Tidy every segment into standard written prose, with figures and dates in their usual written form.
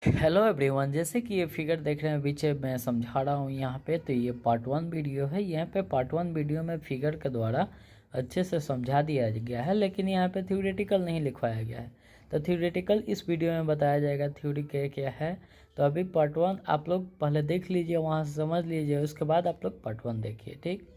Hello everyone, जैसे कि ये फिगर देख रहे हैं पीछे मैं समझा रहा हूँ यहाँ पे। तो ये पार्ट 1 वीडियो है। यहाँ पे पार्ट 1 वीडियो में फिगर के द्वारा अच्छे से समझा दिया गया है, लेकिन यहाँ पे थ्योरेटिकल नहीं लिखवाया गया है। तो थ्योरेटिकल इस वीडियो में बताया जाएगा, थ्योरी क्या क्या है। तो अभी पार्ट 1 आप लोग पहले देख लीजिए, वहाँ से समझ लीजिए, उसके बाद आप लोग पार्ट 1 देखिए, ठीक।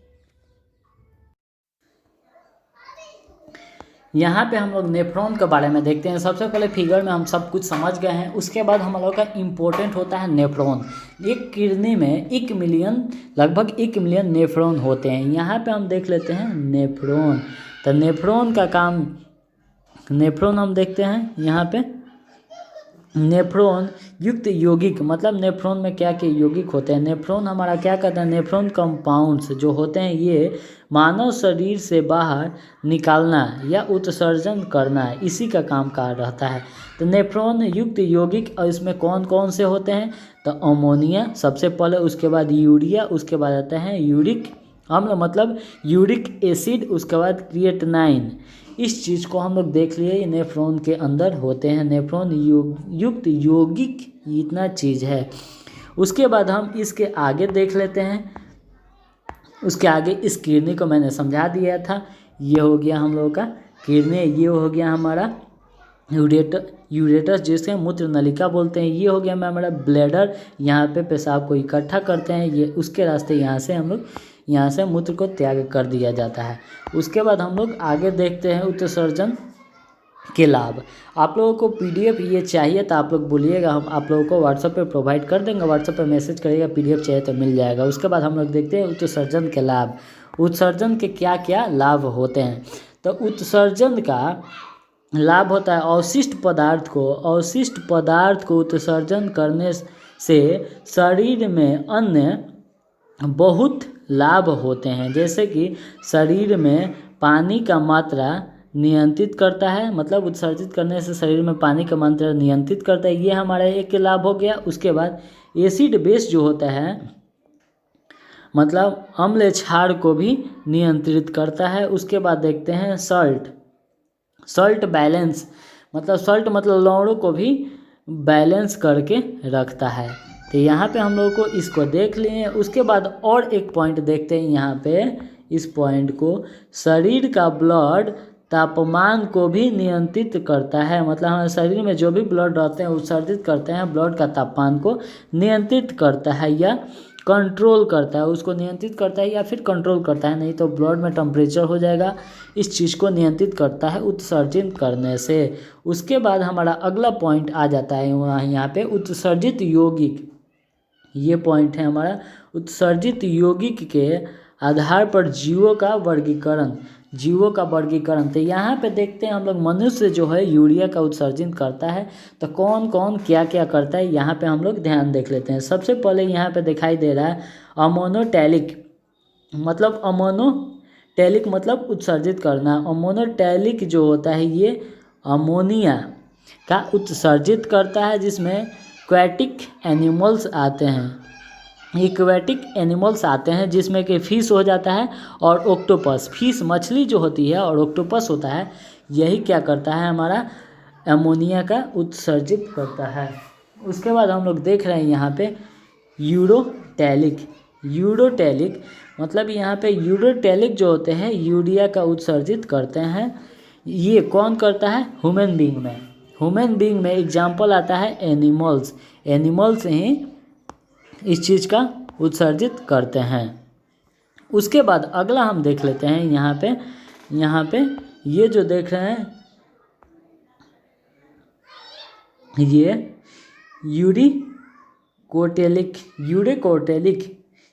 यहाँ पे हम लोग नेफ्रॉन के बारे में देखते हैं। सबसे पहले फिगर में हम सब कुछ समझ गए हैं, उसके बाद हम लोग का इम्पोर्टेंट होता है नेफ्रॉन। एक किडनी में 1 मिलियन, लगभग 1 मिलियन नेफ्रॉन होते हैं। यहाँ पे हम देख लेते हैं नेफ्रॉन। तो नेफ्रॉन का काम, नेफ्रॉन हम देखते हैं यहाँ पे। नेफ्रॉन युक्त यौगिक, मतलब नेफ्रॉन में क्या क्या यौगिक होते हैं। नेफ्रॉन हमारा क्या करता है, नेफ्रॉन कंपाउंड्स जो होते हैं ये मानव शरीर से बाहर निकालना या उत्सर्जन करना, इसी का काम कार रहता है। तो नेफ्रॉन युक्त यौगिक, और इसमें कौन कौन से होते हैं, तो अमोनिया सबसे पहले, उसके बाद यूरिया, उसके बाद आता है यूरिक अम्ल मतलब यूरिक एसिड, उसके बाद क्रिएटिनाइन। इस चीज़ को हम लोग देख लिए, नेफ्रॉन के अंदर होते हैं। नेफ्रॉन युक्त यौगिक इतना चीज़ है। उसके बाद हम इसके आगे देख लेते हैं। उसके आगे इस किडनी को मैंने समझा दिया था। ये हो गया हम लोगों का किडनी, ये हो गया हमारा यूरेटस जिसे मूत्र नलिका बोलते हैं। ये हो गया हमारा ब्लैडर, यहाँ पे पेशाब को इकट्ठा करते हैं। ये उसके रास्ते यहाँ से हम लोग, यहाँ से मूत्र को त्याग कर दिया जाता है। उसके बाद हम लोग आगे देखते हैं उत्सर्जन के लाभ। आप लोगों को पीडीएफ ये चाहिए तो आप लोग बोलिएगा, हम आप लोगों को व्हाट्सएप पे प्रोवाइड कर देंगे। व्हाट्सएप पे मैसेज करिएगा, पीडीएफ चाहिए तो मिल जाएगा। उसके बाद हम लोग देखते हैं उत्सर्जन के लाभ। उत्सर्जन के क्या क्या लाभ होते हैं। तो उत्सर्जन का लाभ होता है अवशिष्ट पदार्थ को उत्सर्जन करने से शरीर में अन्य बहुत लाभ होते हैं। जैसे कि शरीर में पानी का मात्रा नियंत्रित करता है, मतलब उत्सर्जित करने से शरीर में पानी का मात्रा नियंत्रित करता है, ये हमारा एक लाभ हो गया। उसके बाद एसिड बेस जो होता है, मतलब अम्ल क्षार को भी नियंत्रित करता है। उसके बाद देखते हैं सॉल्ट बैलेंस, मतलब सॉल्ट मतलब लवणों को भी बैलेंस करके रखता है। तो यहाँ पे हम लोगों को इसको देख लिए। उसके बाद और एक पॉइंट देखते हैं यहाँ पे, इस पॉइंट को, शरीर का ब्लड तापमान को भी नियंत्रित करता है। मतलब हमारे शरीर में जो भी ब्लड रहते हैं उत्सर्जित करते हैं, ब्लड का तापमान को नियंत्रित करता है या कंट्रोल करता है, उसको नियंत्रित करता है या फिर कंट्रोल करता है, नहीं तो ब्लड में टेम्परेचर हो जाएगा। इस चीज़ को नियंत्रित करता है उत्सर्जित करने से। उसके बाद हमारा अगला पॉइंट आ जाता है यहाँ पे उत्सर्जित यौगिक। ये पॉइंट है हमारा उत्सर्जित यौगिक के आधार पर जीवों का वर्गीकरण। तो यहाँ पे देखते हैं हम लोग, मनुष्य जो है यूरिया का उत्सर्जन करता है। तो कौन कौन क्या क्या करता है, यहाँ पे हम लोग ध्यान देख लेते हैं। सबसे पहले यहाँ पे दिखाई दे रहा है अमोनोटैलिक, मतलब उत्सर्जित करना। अमोनोटैलिक जो होता है ये अमोनिया का उत्सर्जित करता है, जिसमें एक्वेटिक एनिमल्स आते हैं, जिसमें कि फिश हो जाता है और ऑक्टोपस। फिश मछली जो होती है और ऑक्टोपस होता है, यही क्या करता है, हमारा अमोनिया का उत्सर्जित करता है। उसके बाद हम लोग देख रहे हैं यहाँ पे यूरोटैलिक, मतलब यहाँ पे यूरोटैलिक जो होते हैं यूरिया का उत्सर्जित करते हैं। ये कौन करता है, ह्यूमन बीइंग में एग्जाम्पल आता है एनिमल्स ही इस चीज़ का उत्सर्जित करते हैं। उसके बाद अगला हम देख लेते हैं यहाँ पे ये जो देख रहे हैं, ये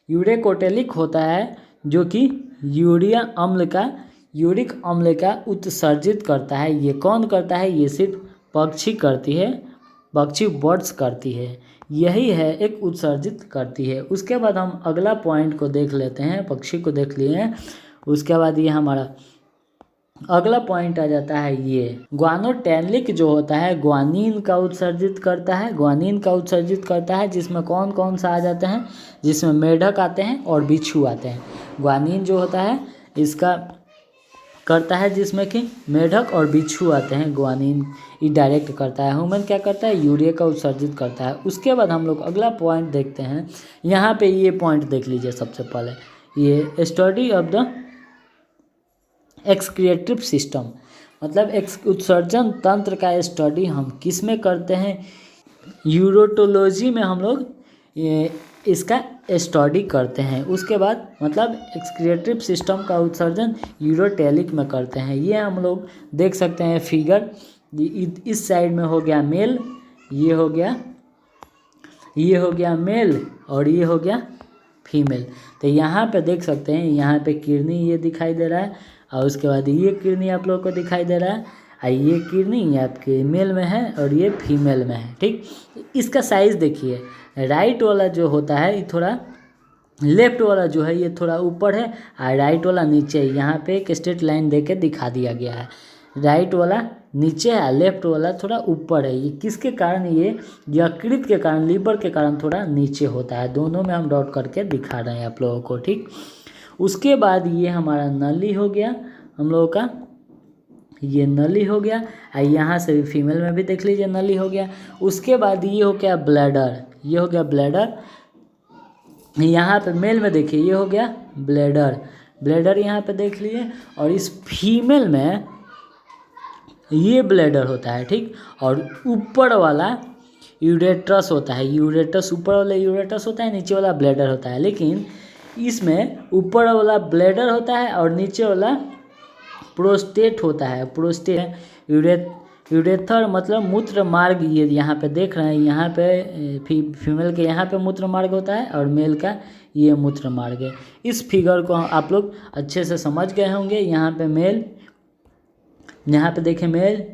यूरेकोटेलिक होता है, जो कि यूरिक अम्ल का उत्सर्जित करता है। ये कौन करता है, ये सिर्फ पक्षी बर्ड्स करती है, यही है एक उत्सर्जित करती है। उसके बाद हम अगला पॉइंट को देख लेते हैं, पक्षी को देख लिए हैं। उसके बाद ये हमारा अगला पॉइंट आ जाता है, ये ग्वानोटैलिक जो होता है ग्वानीन का उत्सर्जित करता है, जिसमें कौन कौन सा आ जाते हैं, जिसमें मेढक आते हैं और बिच्छू आते हैं। ग्वानीन जो होता है इसका करता है, जिसमें कि मेढक और बिच्छू आते हैं। ग्वानिन ये डायरेक्ट करता है। ह्यूमन क्या करता है, यूरिया का उत्सर्जित करता है। उसके बाद हम लोग अगला पॉइंट देखते हैं। यहाँ पे ये पॉइंट देख लीजिए सबसे पहले, ये स्टडी ऑफ द एक्सक्रिएटिव सिस्टम, मतलब उत्सर्जन तंत्र का स्टडी हम किस में करते हैं, यूरोटोलॉजी में हम लोग इसका स्टडी करते हैं। उसके बाद मतलब एक्सक्रिएटिव सिस्टम का उत्सर्जन यूरोटेलिक में करते हैं। ये हम लोग देख सकते हैं फिगर, इस साइड में हो गया मेल, ये हो गया मेल और ये हो गया फीमेल। तो यहाँ पे देख सकते हैं, यहाँ पे किडनी ये दिखाई दे रहा है और उसके बाद ये किडनी आप लोगों को दिखाई दे रहा है और ये किडनी आपके मेल में है और ये फीमेल में है। ठीक, इसका साइज़ देखिए, राइट वाला जो होता है ये थोड़ा, लेफ्ट वाला जो है ये थोड़ा ऊपर है और राइट वाला नीचे है। यहाँ पे एक स्ट्रेट लाइन देके दिखा दिया गया है, राइट वाला नीचे है, लेफ्ट वाला थोड़ा ऊपर है। ये किसके कारण, ये यकृत के कारण, लीवर के कारण थोड़ा नीचे होता है। दोनों में हम डॉट करके दिखा रहे हैं आप लोगों को। ठीक, उसके बाद ये हमारा नली हो गया हम लोगों का, ये नली हो गया और यहाँ से फीमेल में भी देख लीजिए नली हो गया। उसके बाद ये हो गया ब्लैडर, ये हो गया ब्लैडर। यहाँ पे मेल में देखिए ये हो गया ब्लैडर यहाँ पे देख लिए। और इस फीमेल में ये ब्लैडर होता है। ठीक, और ऊपर वाला यूरेट्रस होता है। यूरेट्रस, ऊपर वाला यूरेट्रस होता है, नीचे वाला ब्लैडर होता है। लेकिन इसमें ऊपर वाला ब्लैडर होता है और नीचे वाला प्रोस्टेट होता है। प्रोस्टेट यूरेथर मतलब मूत्र मार्ग, ये यहाँ पे देख रहे हैं, यहाँ पे फीमेल के यहाँ पे मूत्र मार्ग होता है और मेल का ये मूत्र मार्ग है। इस फिगर को आप लोग अच्छे से समझ गए होंगे। यहाँ पे मेल, यहाँ पे देखें मेल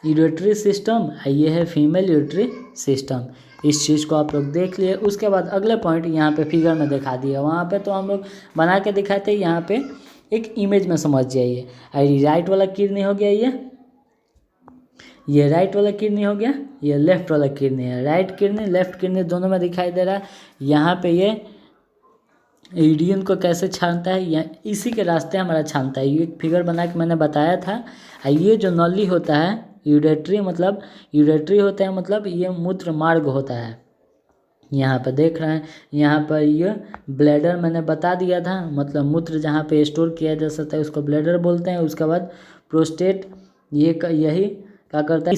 यूरेटरी सिस्टम, ये है फीमेल यूरेटरी सिस्टम। इस चीज़ को आप लोग देख लिए। उसके बाद अगले पॉइंट यहाँ पे फिगर में दिखा दिया, वहाँ पे तो हम लोग बना के दिखाते हैं, यहाँ पे एक इमेज में समझ जाइए। राइट वाला किडनी हो गया, ये राइट वाला किडनी हो गया, ये लेफ्ट वाला किडनी है। राइट किडनी लेफ्ट किडनी दोनों में दिखाई दे रहा है। यहाँ पे ये यूरिन को कैसे छानता है, या इसी के रास्ते हमारा छानता है। ये फिगर बना के मैंने बताया था। ये जो नली होता है यूरेटरी होता है, मतलब ये मूत्र मार्ग होता है। यहाँ पर देख रहे हैं, यहाँ पर ये ब्लैडर मैंने बता दिया था, मतलब मूत्र जहाँ पे स्टोर किया जा सकता है उसको ब्लैडर बोलते हैं। उसके बाद प्रोस्टेट यही क्या करता है,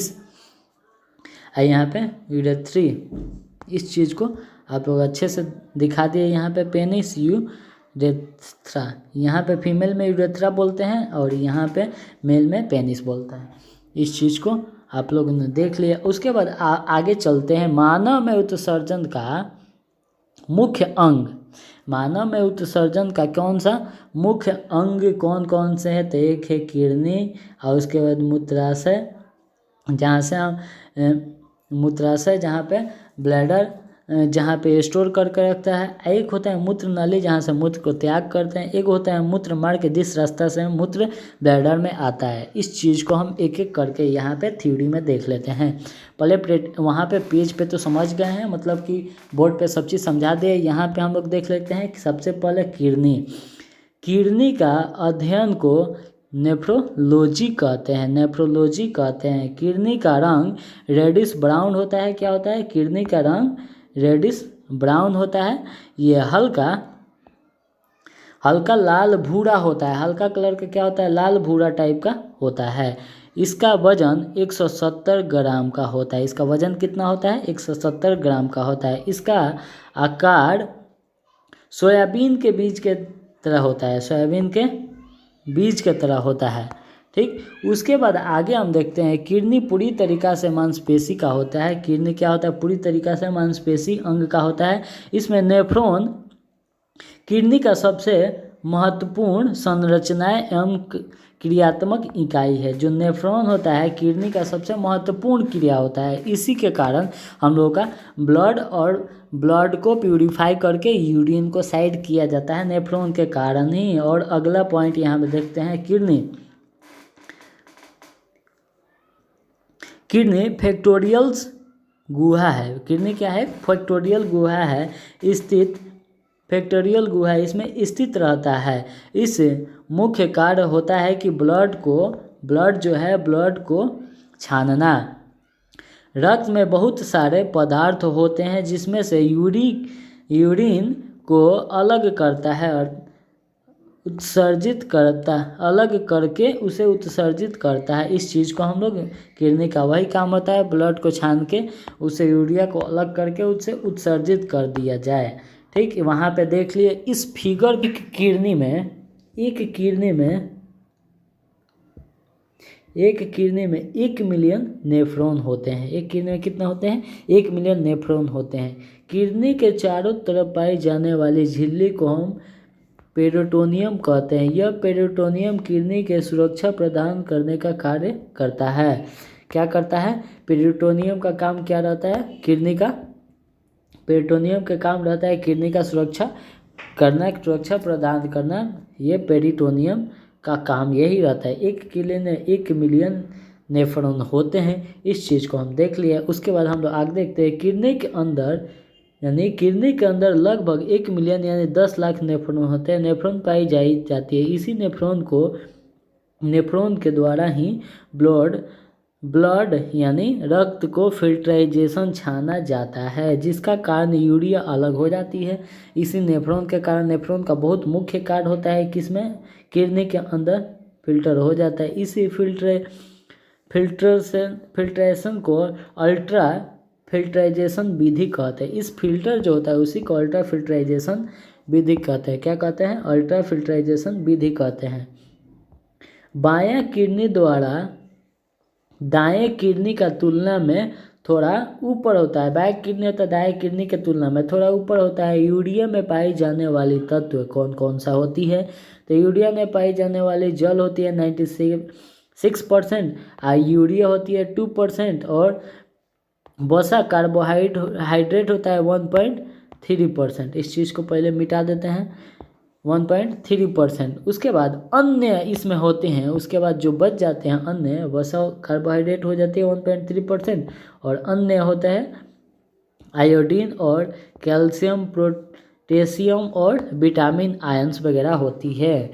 यहाँ पे यूरेथ्री, इस चीज़ को आप लोग अच्छे से दिखा दिए। यहाँ पे पेनिस यूरेथ्रा, यहाँ पे फीमेल में यूरेथ्रा बोलते हैं और यहाँ पे मेल में पेनिस बोलता है। इस चीज़ को आप लोगों ने देख लिया। उसके बाद आगे चलते हैं। मानव में उत्सर्जन का मुख्य अंग, मानव में उत्सर्जन का कौन सा मुख्य अंग कौन कौन से है, तो एक है किडनी और उसके बाद मूत्राशय, जहाँ से हम मूत्राशय जहाँ पे ब्लैडर जहाँ पे स्टोर करके रखता है। एक होता है मूत्र नली जहाँ से मूत्र को त्याग करते हैं। एक होता है मूत्र मार्ग जिस रास्ता से मूत्र ब्लैडर में आता है। इस चीज़ को हम एक एक करके यहाँ पे थ्योरी में देख लेते हैं। पहले वहाँ पे पेज पे तो समझ गए हैं, मतलब कि बोर्ड पे सब चीज़ समझा दे। यहाँ पे हम लोग देख लेते हैं कि सबसे पहले किडनी का अध्ययन को नेफ्रोलॉजी कहते हैं। किडनी का रंग रेडिश ब्राउन होता है। क्या होता है, किडनी का रंग रेडिश ब्राउन होता है। ये हल्का लाल भूरा होता है। हल्का कलर का क्या होता है, लाल भूरा टाइप का होता है। इसका वजन 170 ग्राम का होता है। इसका वजन कितना होता है, 170 ग्राम का होता है। इसका आकार सोयाबीन के बीज के तरह होता है, सोयाबीन के बीज के तरह होता है। ठीक, उसके बाद आगे हम देखते हैं किडनी पूरी तरीका से मांसपेशी का होता है। किडनी क्या होता है, पूरी तरीका से मांसपेशी अंग का होता है। इसमें नेफ्रॉन किडनी का सबसे महत्वपूर्ण संरचनाएं एवं क्रियात्मक इकाई है। जो नेफ्रॉन होता है किडनी का सबसे महत्वपूर्ण क्रिया होता है। इसी के कारण हम लोगों का ब्लड को प्यूरिफाई करके यूरिन को साइड किया जाता है, नेफ्रॉन के कारण ही। और अगला पॉइंट यहाँ पे देखते हैं, किडनी फैक्टोरियल्स गुहा है। किडनी क्या है, फैक्टोरियल गुहा है स्थित फैक्टोरियल गुहा इसमें स्थित रहता है। इस मुख्य कार्य होता है कि ब्लड को छानना। रक्त में बहुत सारे पदार्थ होते हैं जिसमें से यूरिन को अलग करता है और अलग करके उसे उत्सर्जित करता है। इस चीज़ को हम लोग किडनी का वही काम होता है, ब्लड को छान के उसे यूरिया को अलग करके उसे उत्सर्जित कर दिया जाए। ठीक, वहाँ पे देख लिए इस फिगर की किडनी में एक किडनी में 1 मिलियन नेफ्रॉन होते हैं। एक किडनी में कितना होते हैं? 1 मिलियन नेफ्रॉन होते हैं। किडनी के चारों तरफ पाई जाने वाली झिल्ली को हम पेरिटोनियम कहते हैं। यह पेरिटोनियम किडनी के सुरक्षा प्रदान करने का कार्य करता है। क्या करता है? पेरिटोनियम का काम क्या रहता है? पेरिटोनियम का काम रहता है किडनी का सुरक्षा प्रदान करना। ये पेरिटोनियम का काम यही रहता है। एक किडनी में 1 मिलियन नेफ्रॉन होते हैं। इस चीज़ को हम देख लिया। उसके बाद हम लोग आगे देखते हैं किडनी के अंदर लगभग 1 मिलियन यानी 10 लाख नेफ्रॉन होते हैं। नेफ्रॉन पाई जाती है। इसी नेफ्रॉन के द्वारा ही ब्लड यानी रक्त को फिल्ट्राइजेशन छाना जाता है, जिसका कारण यूरिया अलग हो जाती है। इसी नेफ्रॉन के कारण नेफ्रॉन का बहुत मुख्य कार्य होता है किसमें? किडनी के अंदर फिल्टर हो जाता है। इसी फिल्ट्रेशन को अल्ट्रा फिल्ट्राइजेशन विधि कहते हैं। इस फिल्टर जो होता है उसी को अल्ट्रा फिल्ट्राइजेशन विधि कहते हैं। क्या कहते हैं? अल्ट्रा फिल्ट्राइजेशन विधि कहते हैं। बायां किडनी द्वारा दाएं किडनी का तुलना में थोड़ा ऊपर होता है। बाएं किडनी होता है दाएं किडनी के तुलना में थोड़ा ऊपर होता है। यूरिया में पाई जाने वाली तत्व कौन कौन सा होती है? तो यूरिया में पाई जाने वाली जल होती है 96%, यूरिया होती है 2% और वसा कार्बोहाइड्रेट होता है 1.3%। इस चीज़ को पहले मिटा देते हैं 1.3%। उसके बाद अन्य इसमें होते हैं। उसके बाद जो बच जाते हैं अन्य वसा कार्बोहाइड्रेट हो जाती है 1.3% और अन्य होता है आयोडीन और कैल्शियम, पोटेशियम और विटामिन आयंस वगैरह होती है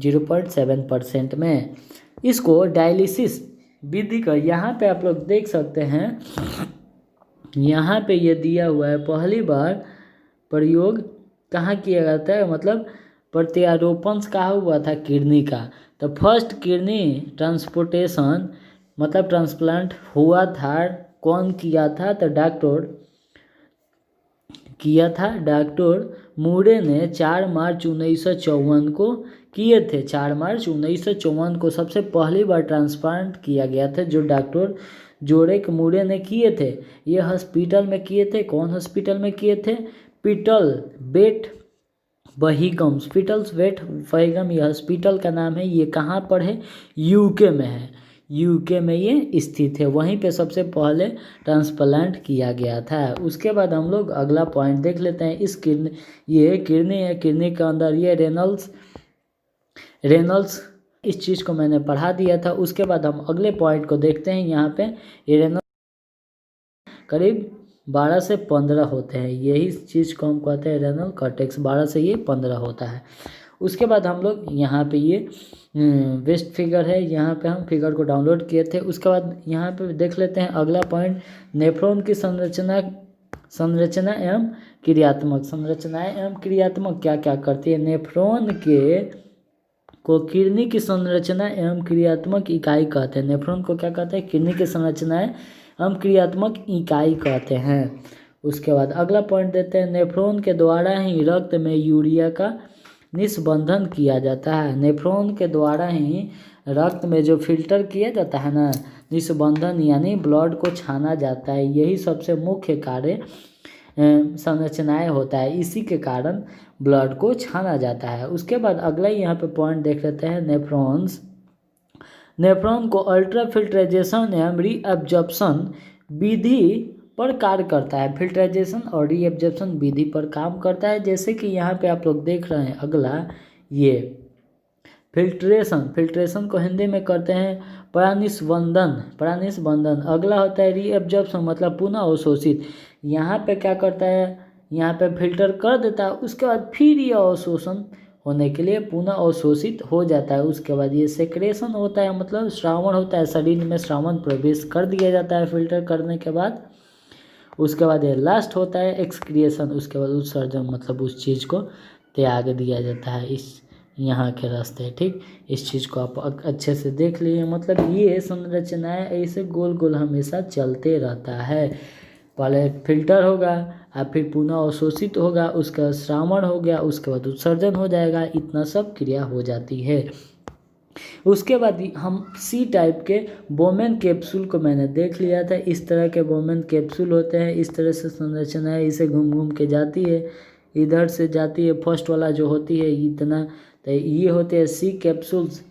0.7% में। इसको डायलिसिस विधि का यहाँ पे आप लोग देख सकते हैं। यहाँ पे ये दिया हुआ है पहली बार प्रयोग कहाँ किया जाता है, मतलब प्रत्यारोपण कहाँ हुआ था? किडनी का। तो फर्स्ट किडनी ट्रांसपोर्टेशन मतलब ट्रांसप्लांट हुआ था। कौन किया था? तो डॉक्टर मूरे ने 4 मार्च 1954 को किए थे। 4 मार्च 1954 को सबसे पहली बार ट्रांसप्लांट किया गया था, जो डॉक्टर जोरेक मूरे ने किए थे। ये हॉस्पिटल में किए थे। कौन हॉस्पिटल में किए थे? पिटल्सबर्ग बहिगम ये हॉस्पिटल का नाम है। ये कहाँ पर है? यूके में है। यूके में ये स्थित है। वहीं पे सबसे पहले ट्रांसप्लांट किया गया था। उसके बाद हम लोग अगला पॉइंट देख लेते हैं। ये किडनी है। किडनी के अंदर ये रेनल्स इस चीज़ को मैंने पढ़ा दिया था। उसके बाद हम अगले पॉइंट को देखते हैं। यहाँ पे ये रेनल्स करीब 12 से 15 होते हैं। यही चीज़ को हम कहते हैं रेनल कॉर्टेक्स। 12 से ये 15 होता है। उसके बाद हम लोग यहाँ पे ये वेस्ट फिगर है। यहाँ पे हम फिगर को डाउनलोड किए थे। उसके बाद यहाँ पे देख लेते हैं अगला पॉइंट, नेफ्रॉन की संरचना एवं क्रियात्मक क्या क्या करती है? नेफ्रॉन को किडनी की संरचना एवं क्रियात्मक इकाई कहते हैं। नेफ्रॉन को क्या कहते हैं? किडनी की संरचनाएं हम क्रियात्मक इकाई कहते हैं। उसके बाद अगला पॉइंट देते हैं, नेफ्रॉन के द्वारा ही रक्त में यूरिया का निस्बंधन किया जाता है। नेफ्रॉन के द्वारा ही रक्त में जो फिल्टर किया जाता है ना, निस्बंधन यानी ब्लड को छाना जाता है। यही सबसे मुख्य कार्य संरचनाएं होता है। इसी के कारण ब्लड को छाना जाता है। उसके बाद अगला यहाँ पे पॉइंट देख लेते हैं, नेफ्रॉन को अल्ट्रा फिल्ट्राइजेशन एवं रीअब्जॉर्प्शन विधि पर कार्य करता है। फिल्ट्राइजेशन और रीअब्जॉर्प्शन विधि पर काम करता है। जैसे कि यहाँ पे आप लोग देख रहे हैं अगला ये फिल्ट्रेशन को हिंदी में करते हैं परानिस्बंदन। अगला होता है रीअब्जॉर्प्शन मतलब पुनः अवशोषित। यहाँ पे क्या करता है? यहाँ पे फिल्टर कर देता है। उसके बाद फिर ये अवशोषण होने के लिए पुनः अवशोषित हो जाता है। उसके बाद ये सेक्रेशन होता है, मतलब श्रावण होता है, शरीर में श्रावण प्रवेश कर दिया जाता है फिल्टर करने के बाद। उसके बाद ये लास्ट होता है एक्सक्रिएशन, उसके बाद उत्सर्जन, मतलब उस चीज़ को त्याग दिया जाता है इस यहाँ के रास्ते। ठीक, इस चीज़ को आप अच्छे से देख लीजिए। मतलब ये संरचनाएं ऐसे गोल गोल हमेशा चलते रहता है। पहले फिल्टर होगा और फिर पुनः अवशोषित होगा, उसका श्रावण हो गया, उसके बाद उत्सर्जन हो जाएगा, इतना सब क्रिया हो जाती है। उसके बाद हम सी टाइप के बोमेन कैप्सूल को मैंने देख लिया था। इस तरह के बोमेन कैप्सूल होते हैं, इस तरह से संरचना है, इसे घूम घूम के जाती है, इधर से जाती है। फर्स्ट वाला जो होती है इतना, तो ये होते हैं सी कैप्सूल्स।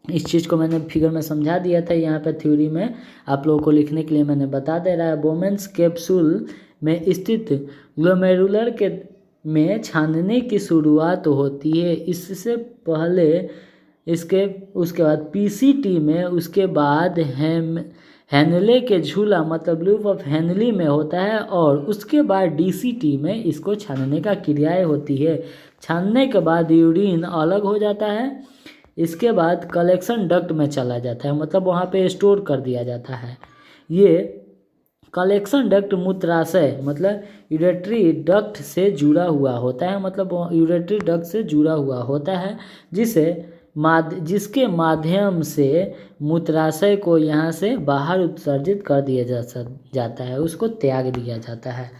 इस चीज़ को मैंने फिगर में समझा दिया था, यहाँ पे थ्योरी में आप लोगों को लिखने के लिए मैंने बता दे रहा है। बोमेन्स कैप्सूल में स्थित ग्लोमेरुलर के में छानने की शुरुआत होती है। इससे पहले उसके बाद पीसीटी में, उसके बाद हैनले के झूला मतलब लूप ऑफ हैनली में होता है, और उसके बाद डीसीटी में इसको छानने का क्रियाएं होती है। छानने के बाद यूरिन अलग हो जाता है, इसके बाद कलेक्शन डक्ट में चला जाता है, मतलब वहाँ पे स्टोर कर दिया जाता है। ये कलेक्शन डक्ट मूत्राशय मतलब यूरेटरी डक्ट से जुड़ा हुआ होता है, मतलब यूरेटरी डक्ट से जुड़ा हुआ होता है, जिसके माध्यम से मूत्राशय को यहाँ से बाहर उत्सर्जित कर दिया जाता है, उसको त्याग दिया जाता है।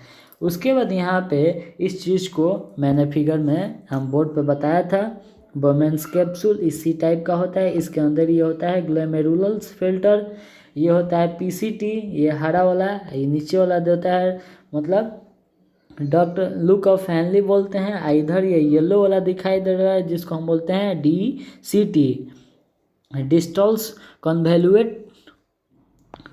उसके बाद यहाँ पे इस चीज़ को मैंने फिगर में हम बोर्ड पे बताया था। बोमेन्स कैप्सूल इसी टाइप का होता है, इसके अंदर ये होता है ग्लोमेरुलस फिल्टर, ये होता है पीसीटी, ये हरा वाला, ये नीचे वाला देता है मतलब डक्ट लुक ऑफ हैनली बोलते हैं। इधर ये येलो वाला दिखाई दे रहा है जिसको हम बोलते हैं डीसीटी, डिस्टल्स कन्वोल्यूट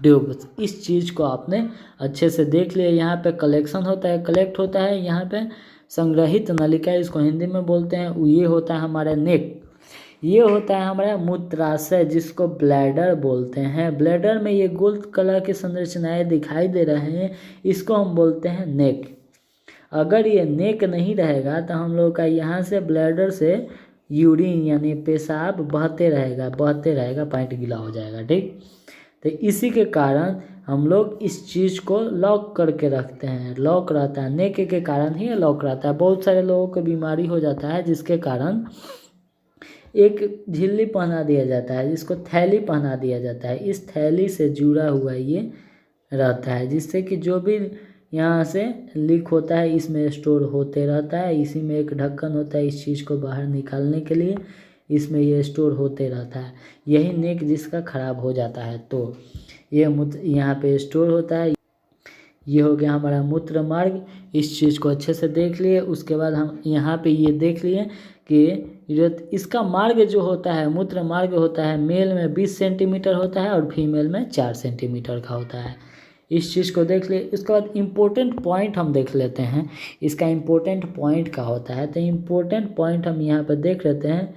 ट्यूब। इस चीज़ को आपने अच्छे से देख लिया। यहाँ पे कलेक्शन होता है, कलेक्ट होता है, यहाँ पे संग्रहित नलिका इसको हिंदी में बोलते हैं। ये होता है हमारा नेक, ये होता है हमारा मूत्राशय जिसको ब्लैडर बोलते हैं। ब्लैडर में ये गोल्ड कलर की संरचनाएं दिखाई दे रहे हैं, इसको हम बोलते हैं नेक। अगर ये नेक नहीं रहेगा तो हम लोग का यहाँ से ब्लैडर से यूरिन यानी पेशाब बहते रहेगा, पॉइंट गीला हो जाएगा। ठीक, तो इसी के कारण हम लोग इस चीज़ को लॉक करके रखते हैं, लॉक रहता है, नेक के कारण ही लॉक रहता है। बहुत सारे लोगों को बीमारी हो जाता है जिसके कारण एक झिल्ली पहना दिया जाता है, जिसको थैली पहना दिया जाता है। इस थैली से जुड़ा हुआ ये रहता है, जिससे कि जो भी यहाँ से लीक होता है इसमें स्टोर होते रहता है। इसी में एक ढक्कन होता है इस चीज़ को बाहर निकालने के लिए, इसमें ये स्टोर होते रहता है। यही नेक जिसका ख़राब हो जाता है तो ये यहाँ पे स्टोर होता है। ये हो गया हमारा मूत्र मार्ग, इस चीज़ को अच्छे से देख लिए। उसके बाद हम यहाँ पे ये देख लिए कि इसका मार्ग जो होता है, मूत्र मार्ग होता है, मेल में 20 सेंटीमीटर होता है और फीमेल में 4 सेंटीमीटर का होता है। इस चीज़ को देख लिए। उसके बाद इम्पोर्टेंट पॉइंट हम देख लेते हैं, इसका इम्पोर्टेंट पॉइंट का होता है। तो इम्पोर्टेंट पॉइंट हम यहाँ पर देख लेते हैं।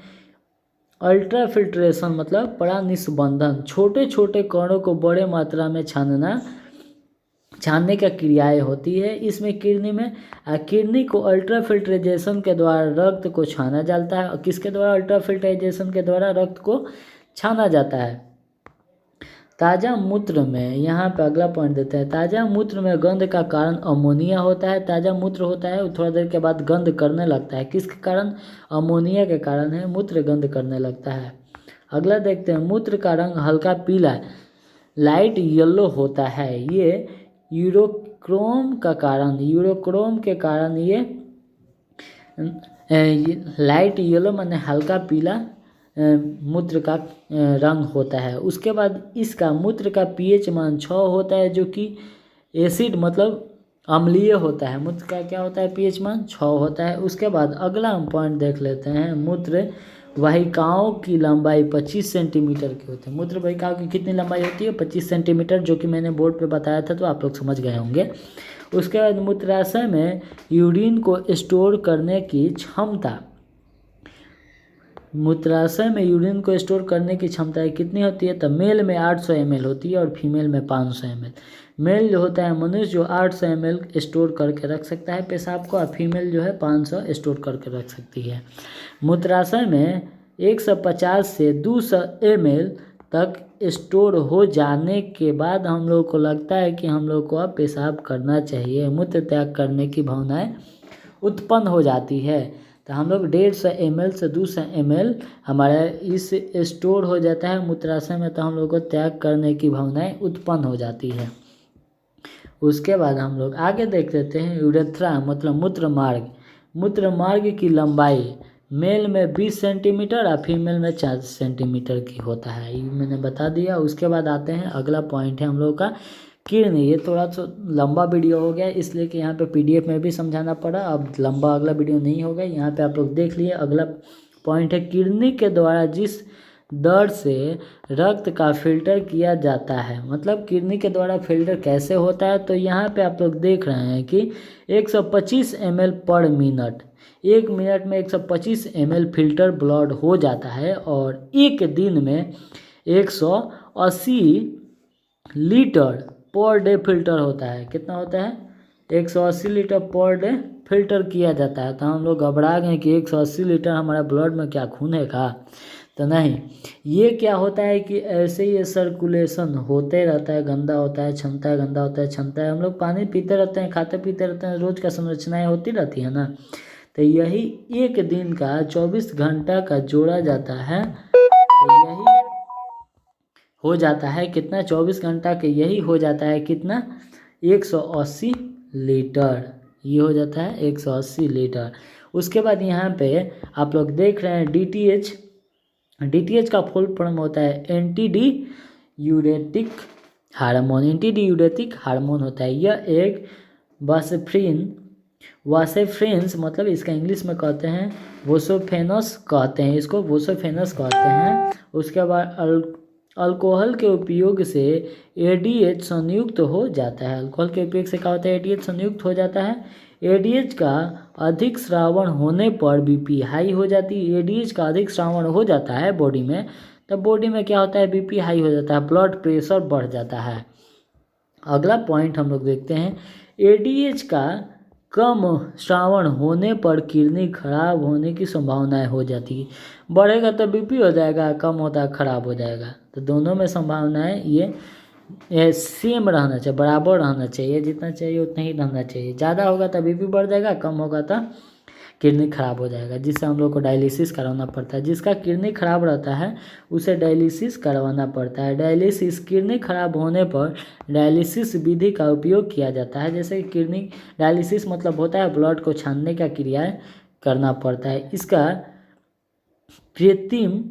अल्ट्रा फिल्ट्रेशन मतलब बड़ा निस्बंधन, छोटे छोटे कणों को बड़े मात्रा में छानने का क्रियाएं होती है इसमें किडनी को अल्ट्रा फिल्ट्रेशन के द्वारा रक्त को छाना जाता है। किसके द्वारा? अल्ट्रा फिल्ट्रेशन के द्वारा रक्त को छाना जाता है। ताज़ा मूत्र में, यहाँ पे अगला पॉइंट देते हैं, ताज़ा मूत्र में गंध का कारण अमोनिया होता है। ताज़ा मूत्र होता है थोड़ा देर के बाद गंध करने लगता है, किसके कारण? अमोनिया के कारण है मूत्र गंध करने लगता है। अगला देखते हैं, मूत्र का रंग हल्का पीला लाइट येलो होता है। ये यूरोक्रोम के कारण ये लाइट येलो माने हल्का पीला मूत्र का रंग होता है। उसके बाद इसका मूत्र का पीएच मान 6 होता है, जो कि एसिड मतलब अम्लीय होता है। मूत्र का क्या होता है? पीएच मान 6 होता है। उसके बाद अगला हम पॉइंट देख लेते हैं, मूत्र वाहिकाओं की लंबाई 25 सेंटीमीटर की होती है। मूत्र वाहिकाओं की कितनी लंबाई होती है? 25 सेंटीमीटर, जो कि मैंने बोर्ड पे बताया था तो आप लोग समझ गए होंगे। उसके बाद मूत्राशय में यूरिन को स्टोर करने की क्षमता मूत्राशय में यूरिन को स्टोर करने की क्षमता कितनी होती है? तो मेल में 800 ml होती है और फीमेल में 500 ml। मेल जो होता है मनुष्य जो 800 ml स्टोर करके रख सकता है पेशाब को, और फीमेल जो है 500 स्टोर करके रख सकती है। मूत्राशय में 150 से 200 ml तक स्टोर हो जाने के बाद हम लोग को लगता है कि हम लोग को अब पेशाब करना चाहिए, मूत्र त्याग करने की भावनाएं उत्पन्न हो जाती है। तो हम लोग 150 ml से 200 ml हमारा इस स्टोर हो जाता है मूत्राशय में, तो हम लोग को त्याग करने की भावनाएं उत्पन्न हो जाती है। उसके बाद हम लोग आगे देख लेते हैं यूरेथ्रा मतलब मूत्र मार्ग की लंबाई मेल में 20 सेंटीमीटर और फीमेल में 4 सेंटीमीटर की होता है, ये मैंने बता दिया। उसके बाद आते हैं अगला पॉइंट है हम लोग का किडनी। ये थोड़ा सा लंबा वीडियो हो गया इसलिए कि यहाँ पे PDF में भी समझाना पड़ा, अब लंबा अगला वीडियो नहीं होगा। यहाँ पे आप लोग देख लिए। अगला पॉइंट है किडनी के द्वारा जिस दर से रक्त का फिल्टर किया जाता है, मतलब किडनी के द्वारा फिल्टर कैसे होता है, तो यहाँ पे आप लोग देख रहे हैं कि 125 ml पर मिनट, 1 मिनट में 125 ml फिल्टर ब्लड हो जाता है, और एक दिन में 180 लीटर पर डे फिल्टर होता है। कितना होता है? 180 लीटर पर डे फिल्टर किया जाता है। तो हम लोग घबरा गए कि 180 लीटर हमारा ब्लड में क्या खून है का? तो नहीं, ये क्या होता है कि ऐसे ही सर्कुलेशन होते रहता है, गंदा होता है क्षमता है, गंदा होता है क्षमता है। हम लोग पानी पीते रहते हैं, खाते पीते रहते हैं, रोज का संरचनाएं होती रहती है ना, तो यही एक दिन का 24 घंटा का जोड़ा जाता है, तो यही हो जाता है कितना? 24 घंटा के यही हो जाता है कितना? 180 लीटर। ये हो जाता है 180 लीटर। उसके बाद यहाँ पे आप लोग देख रहे हैं DTH का फुल फॉर्म होता है एंटी डी यूरेटिक हार्मोन होता है। यह एक वासेफ्रिन्स मतलब इसका इंग्लिश में कहते हैं वोसोफेनस कहते हैं, इसको वोसोफेनस कहते हैं। उसके बाद अल्कोहल के उपयोग से ADH संयुक्त हो जाता है। अल्कोहल के उपयोग से क्या होता है? ADH संयुक्त हो जाता है। ADH का अधिक श्रावण होने पर BP हाई हो जाती है। ADH का अधिक श्रावण हो जाता है बॉडी में, तब बॉडी में क्या होता है? BP हाई हो जाता है, ब्लड प्रेशर बढ़ जाता है। अगला पॉइंट हम लोग देखते हैं ADH का कम श्रावण होने पर किडनी खराब होने की संभावनाएं हो जाती है। बढ़ेगा तो BP हो जाएगा, कम होता है खराब हो जाएगा। तो दोनों में संभावनाएं ये सेम रहना चाहिए, बराबर रहना चाहिए, जितना चाहिए उतना ही रहना चाहिए। ज़्यादा होगा तो BP बढ़ जाएगा, कम होगा तो किडनी खराब हो जाएगा, जिससे हम लोग को डायलिसिस करवाना पड़ता है। जिसका किडनी खराब रहता है उसे डायलिसिस करवाना पड़ता है। किडनी खराब होने पर डायलिसिस विधि का उपयोग किया जाता है। जैसे किडनी डायलिसिस मतलब होता है ब्लड को छानने का क्रियाएं करना पड़ता है। इसका कृत्रिम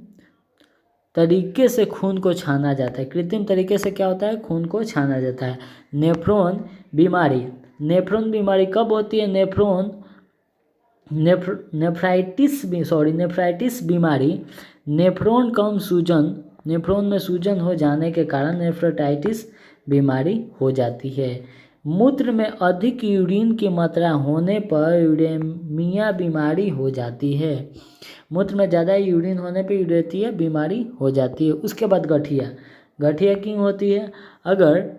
तरीके से खून को छाना जाता है। कृत्रिम तरीके से क्या होता है? खून को छाना जाता है। नेफ्रॉन बीमारी कब होती है? नेफ्राइटिस बीमारी नेफ्रॉन में सूजन हो जाने के कारण नेफ्राइटिस बीमारी हो जाती है। मूत्र में अधिक यूरिन की मात्रा होने पर यूरेमिया बीमारी हो जाती है। मूत्र में ज़्यादा यूरिन होने पर यूरेमिया बीमारी हो जाती है। उसके बाद गठिया क्यों होती है? अगर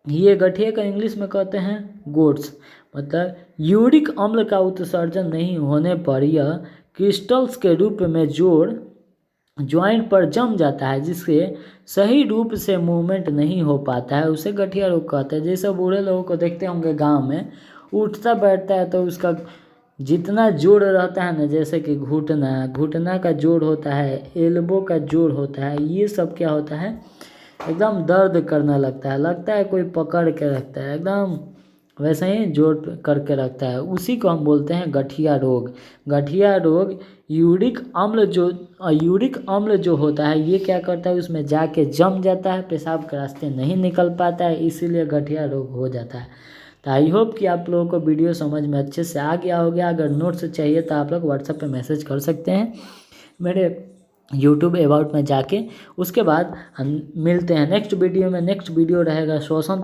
ये गठिया का इंग्लिश में कहते हैं गोट्स, मतलब यूरिक अम्ल का उत्सर्जन नहीं होने पर यह क्रिस्टल्स के रूप में जॉइंट पर जम जाता है, जिससे सही रूप से मूवमेंट नहीं हो पाता है, उसे गठिया रोग कहते हैं। जैसे बूढ़े लोगों को देखते होंगे गांव में, उठता बैठता है तो उसका जितना जोड़ रहता है ना, जैसे कि घुटना का जोड़ होता है, एल्बो का जोड़ होता है, ये सब क्या होता है? एकदम दर्द करने लगता है कोई पकड़ के रखता है, एकदम वैसे ही जोड़ करके रखता है। उसी को हम बोलते हैं गठिया रोग। यूरिक अम्ल जो होता है ये क्या करता है? उसमें जाके जम जाता है, पेशाब के रास्ते नहीं निकल पाता है, इसीलिए गठिया रोग हो जाता है। तो आई होप कि आप लोगों को वीडियो समझ में अच्छे से आ गया होगा। अगर नोट्स चाहिए तो आप लोग व्हाट्सएप पे मैसेज कर सकते हैं मेरे यूट्यूब अबाउट में जाके। उसके बाद हम मिलते हैं नेक्स्ट वीडियो में। नेक्स्ट वीडियो रहेगा श्वसन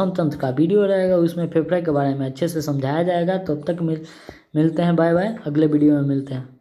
तंत्र का वीडियो रहेगा, उसमें फेफड़े के बारे में अच्छे से समझाया जाएगा। तब तक मिलते हैं, बाय बाय, अगले वीडियो में मिलते हैं।